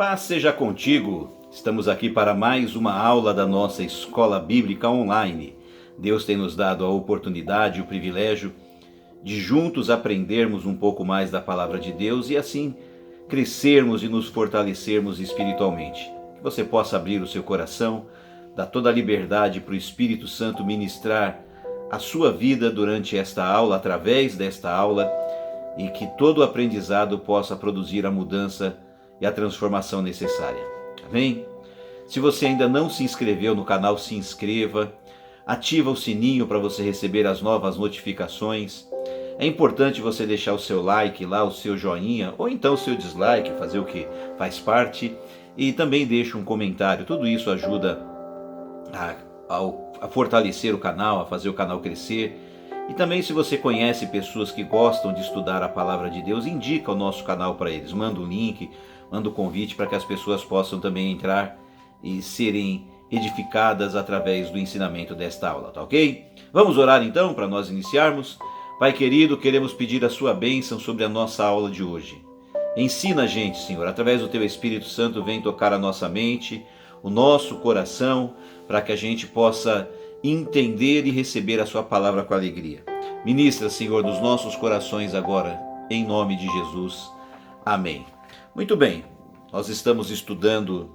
Paz seja contigo. Estamos aqui para mais uma aula da nossa Escola Bíblica Online. Deus tem nos dado a oportunidade e o privilégio de juntos aprendermos um pouco mais da Palavra de Deus e assim crescermos e nos fortalecermos espiritualmente. Que você possa abrir o seu coração, dar toda a liberdade para o Espírito Santo ministrar a sua vida durante esta aula, através desta aula, e que todo o aprendizado possa produzir a mudança e a transformação necessária. Amém? Se você ainda não se inscreveu no canal, se inscreva, ativa o sininho para você receber as novas notificações. É importante você deixar o seu like lá, o seu joinha, ou então o seu dislike, fazer o que faz parte, e também deixe um comentário. Tudo isso ajuda a fortalecer o canal, a fazer o canal crescer. E também, se você conhece pessoas que gostam de estudar a Palavra de Deus, indica o nosso canal para eles, manda um link, manda um convite para que as pessoas possam também entrar e serem edificadas através do ensinamento desta aula, tá ok? Vamos orar então para nós iniciarmos. Pai querido, queremos pedir a sua bênção sobre a nossa aula de hoje. Ensina a gente, Senhor, através do Teu Espírito Santo, vem tocar a nossa mente, o nosso coração, para que a gente possa entender e receber a sua palavra com alegria. Ministra, Senhor, nos nossos corações agora, em nome de Jesus. Amém. Muito bem, nós estamos estudando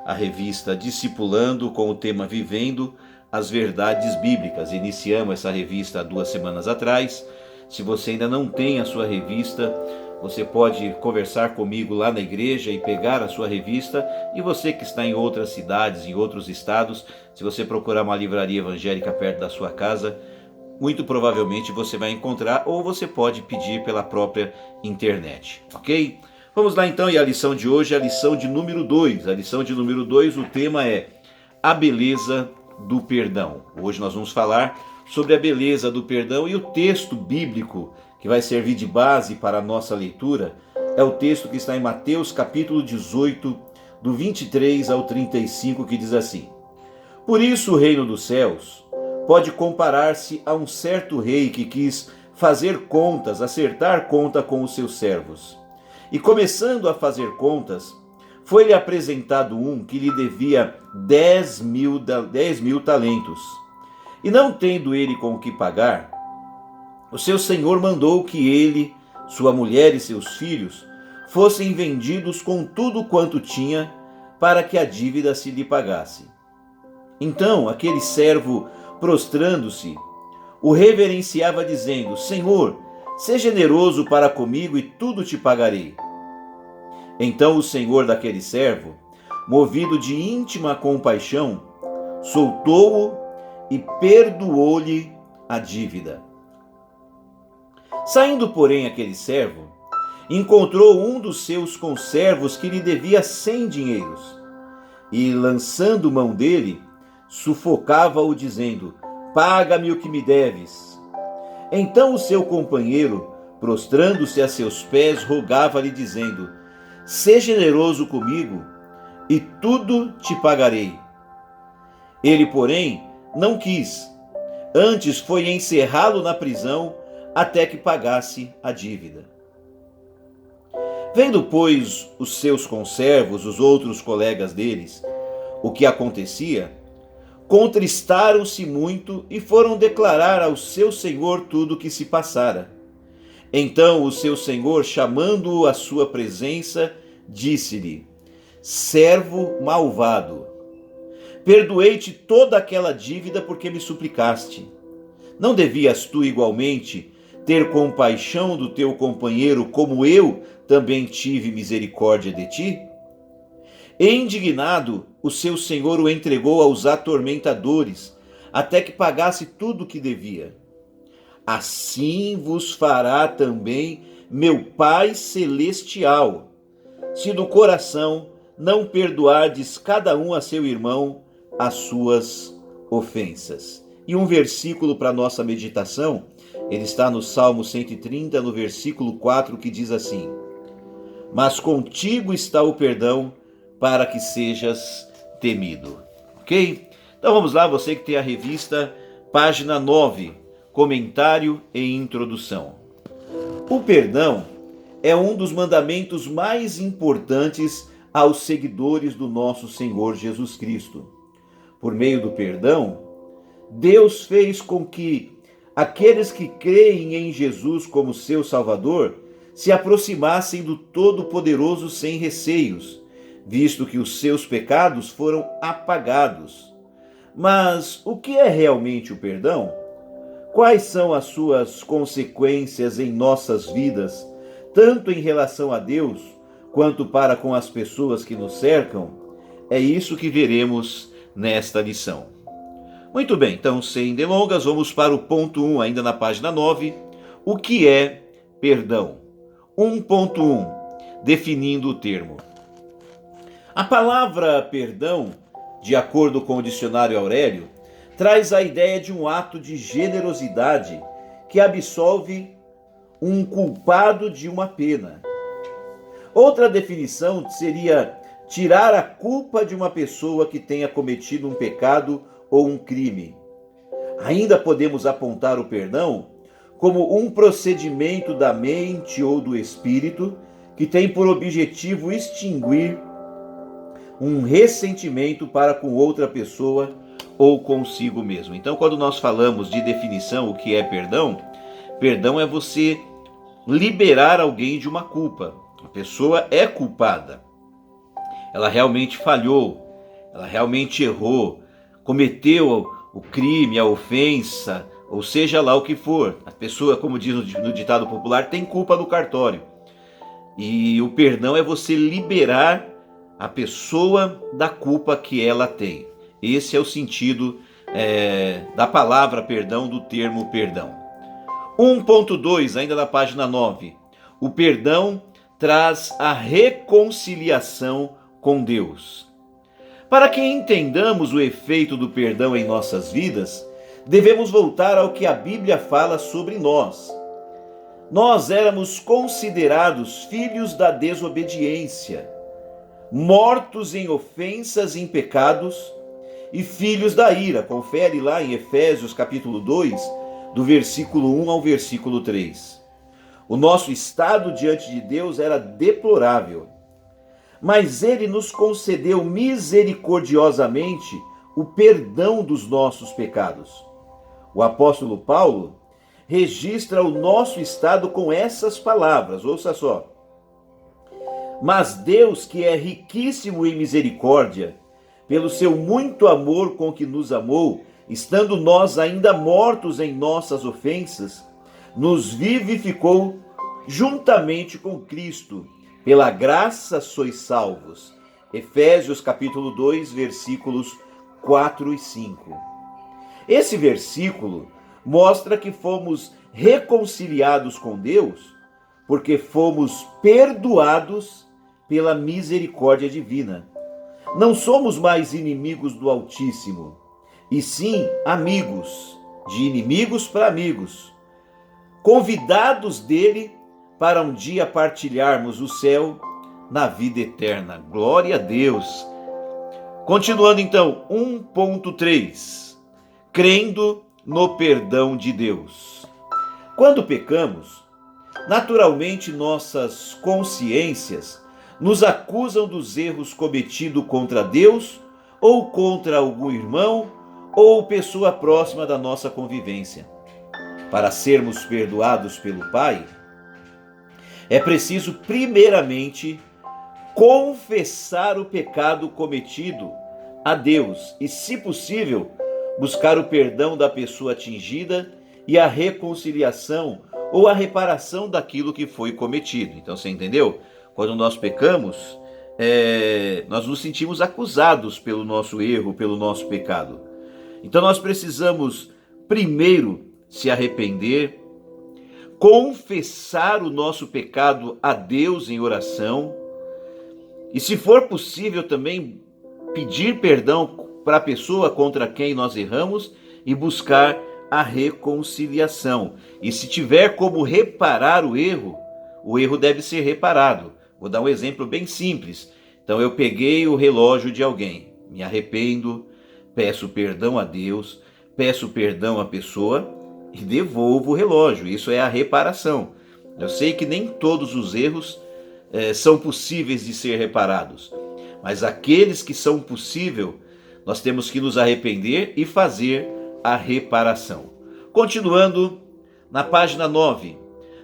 a revista Discipulando com o tema Vivendo as Verdades Bíblicas. Iniciamos essa revista há 2 semanas atrás. Se você ainda não tem a sua revista, você pode conversar comigo lá na igreja e pegar a sua revista. E você que está em outras cidades, em outros estados, se você procurar uma livraria evangélica perto da sua casa, muito provavelmente você vai encontrar, ou você pode pedir pela própria internet, ok? Vamos lá então, e a lição de hoje é a lição de número 2. A lição de número 2, o tema é a beleza do perdão. Hoje nós vamos falar sobre a beleza do perdão, e o texto bíblico que vai servir de base para a nossa leitura é o texto que está em Mateus capítulo 18, do 23 ao 35, que diz assim: Por isso o reino dos céus pode comparar-se a um certo rei que quis fazer contas, acertar conta com os seus servos. E começando a fazer contas, foi-lhe apresentado um que lhe devia 10 mil talentos. E não tendo ele com o que pagar, o seu senhor mandou que ele, sua mulher e seus filhos fossem vendidos com tudo quanto tinha, para que a dívida se lhe pagasse. Então aquele servo, prostrando-se, o reverenciava dizendo: Senhor, seja generoso para comigo e tudo te pagarei. Então o senhor daquele servo, movido de íntima compaixão, soltou-o e perdoou-lhe a dívida. Saindo, porém, aquele servo, encontrou um dos seus conservos que lhe devia 100 dinheiros, e, lançando mão dele, sufocava-o, dizendo: Paga-me o que me deves. Então o seu companheiro, prostrando-se a seus pés, rogava-lhe, dizendo: Seja generoso comigo, e tudo te pagarei. Ele, porém, não quis, antes foi encerrá-lo na prisão até que pagasse a dívida. Vendo, pois, os seus conservos, os outros colegas deles, o que acontecia, contristaram-se muito e foram declarar ao seu senhor tudo o que se passara. Então o seu senhor, chamando-o à sua presença, disse-lhe: Servo malvado, perdoei-te toda aquela dívida porque me suplicaste. Não devias tu igualmente ter compaixão do teu companheiro, como eu também tive misericórdia de ti? E indignado, o seu senhor o entregou aos atormentadores, até que pagasse tudo o que devia. Assim vos fará também meu Pai Celestial, se do coração não perdoardes cada um a seu irmão as suas ofensas. E um versículo para nossa meditação, ele está no Salmo 130, no versículo 4, que diz assim: Mas contigo está o perdão, para que sejas temido. Ok? Então vamos lá, você que tem a revista, página 9, comentário e introdução. O perdão é um dos mandamentos mais importantes aos seguidores do nosso Senhor Jesus Cristo. Por meio do perdão, Deus fez com que aqueles que creem em Jesus como seu Salvador se aproximassem do Todo-Poderoso sem receios, visto que os seus pecados foram apagados. Mas o que é realmente o perdão? Quais são as suas consequências em nossas vidas, tanto em relação a Deus, quanto para com as pessoas que nos cercam? É isso que veremos nesta lição. Muito bem, então sem delongas, vamos para o ponto 1, ainda na página 9. O que é perdão? 1.1, definindo o termo. A palavra perdão, de acordo com o dicionário Aurélio, traz a ideia de um ato de generosidade que absolve um culpado de uma pena. Outra definição seria tirar a culpa de uma pessoa que tenha cometido um pecado ou um crime. Ainda podemos apontar o perdão como um procedimento da mente ou do espírito que tem por objetivo extinguir um ressentimento para com outra pessoa ou consigo mesmo. Então, quando nós falamos de definição, o que é perdão? Perdão é você liberar alguém de uma culpa. A pessoa é culpada. Ela realmente falhou, ela realmente errou, cometeu o crime, a ofensa, ou seja lá o que for. A pessoa, como diz no ditado popular, tem culpa no cartório. E o perdão é você liberar a pessoa da culpa que ela tem. Esse é o sentido da palavra perdão, do termo perdão. 1.2, ainda na página 9. O perdão traz a reconciliação com Deus. Para que entendamos o efeito do perdão em nossas vidas, devemos voltar ao que a Bíblia fala sobre nós. Nós éramos considerados filhos da desobediência, mortos em ofensas e em pecados, e filhos da ira. Confere lá em Efésios capítulo 2, do versículo 1 ao versículo 3. O nosso estado diante de Deus era deplorável, mas Ele nos concedeu misericordiosamente o perdão dos nossos pecados. O apóstolo Paulo registra o nosso estado com essas palavras, ouça só. Mas Deus, que é riquíssimo em misericórdia, pelo seu muito amor com que nos amou, estando nós ainda mortos em nossas ofensas, nos vivificou juntamente com Cristo. Pela graça sois salvos. Efésios capítulo 2, versículos 4 e 5. Esse versículo mostra que fomos reconciliados com Deus porque fomos perdoados pela misericórdia divina. Não somos mais inimigos do Altíssimo, e sim amigos, de inimigos para amigos, convidados dele para um dia partilharmos o céu na vida eterna. Glória a Deus! Continuando então, 1.3, crendo no perdão de Deus. Quando pecamos, naturalmente nossas consciências nos acusam dos erros cometidos contra Deus ou contra algum irmão ou pessoa próxima da nossa convivência. Para sermos perdoados pelo Pai, é preciso primeiramente confessar o pecado cometido a Deus e, se possível, buscar o perdão da pessoa atingida e a reconciliação ou a reparação daquilo que foi cometido. Então, você entendeu? Quando nós pecamos, nós nos sentimos acusados pelo nosso erro, pelo nosso pecado. Então nós precisamos primeiro se arrepender, confessar o nosso pecado a Deus em oração e, se for possível, também pedir perdão para a pessoa contra quem nós erramos e buscar a reconciliação. E se tiver como reparar o erro deve ser reparado. Vou dar um exemplo bem simples. Então eu peguei o relógio de alguém, me arrependo, peço perdão a Deus, peço perdão à pessoa e devolvo o relógio. Isso é a reparação. Eu sei que nem todos os erros são possíveis de ser reparados, Mas aqueles que são possível, nós temos que nos arrepender e fazer a reparação. Continuando na página 9,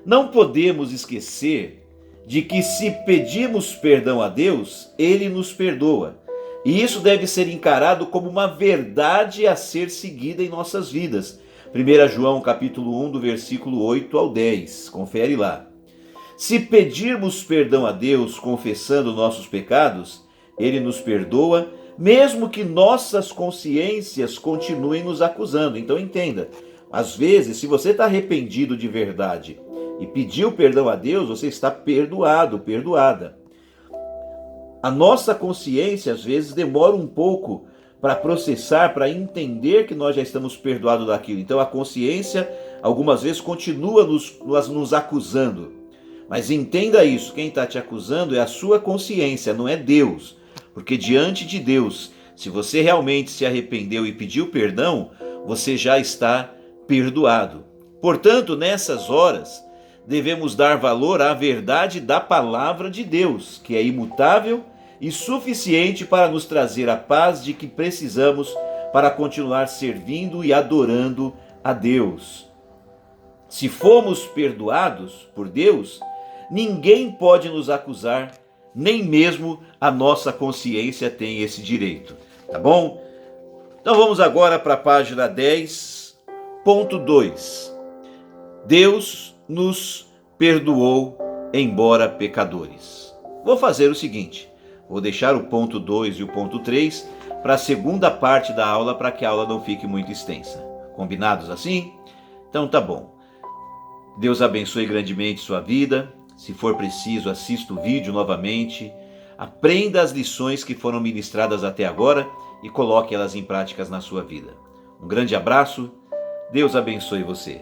não podemos esquecer de que se pedimos perdão a Deus, Ele nos perdoa. E isso deve ser encarado como uma verdade a ser seguida em nossas vidas. 1 João capítulo 1, do versículo 8 ao 10. Confere lá. Se pedirmos perdão a Deus confessando nossos pecados, Ele nos perdoa, mesmo que nossas consciências continuem nos acusando. Então entenda, às vezes, se você está arrependido de verdade e pediu perdão a Deus, você está perdoado, perdoada. A nossa consciência, às vezes, demora um pouco para processar, para entender que nós já estamos perdoados daquilo. Então a consciência, algumas vezes, continua nos acusando. Mas entenda isso, quem está te acusando é a sua consciência, não é Deus. Porque diante de Deus, se você realmente se arrependeu e pediu perdão, você já está perdoado. Portanto, nessas horas, devemos dar valor à verdade da palavra de Deus, que é imutável e suficiente para nos trazer a paz de que precisamos para continuar servindo e adorando a Deus. Se fomos perdoados por Deus, ninguém pode nos acusar, nem mesmo a nossa consciência tem esse direito, tá bom? Então vamos agora para a página 10.2. Deus nos perdoou, embora pecadores. Vou fazer o seguinte, vou deixar o ponto 2 e o ponto 3 para a segunda parte da aula, para que a aula não fique muito extensa. Combinados assim? Então tá bom. Deus abençoe grandemente sua vida. Se for preciso, assista o vídeo novamente, aprenda as lições que foram ministradas até agora e coloque elas em práticas na sua vida. Um grande abraço, Deus abençoe você.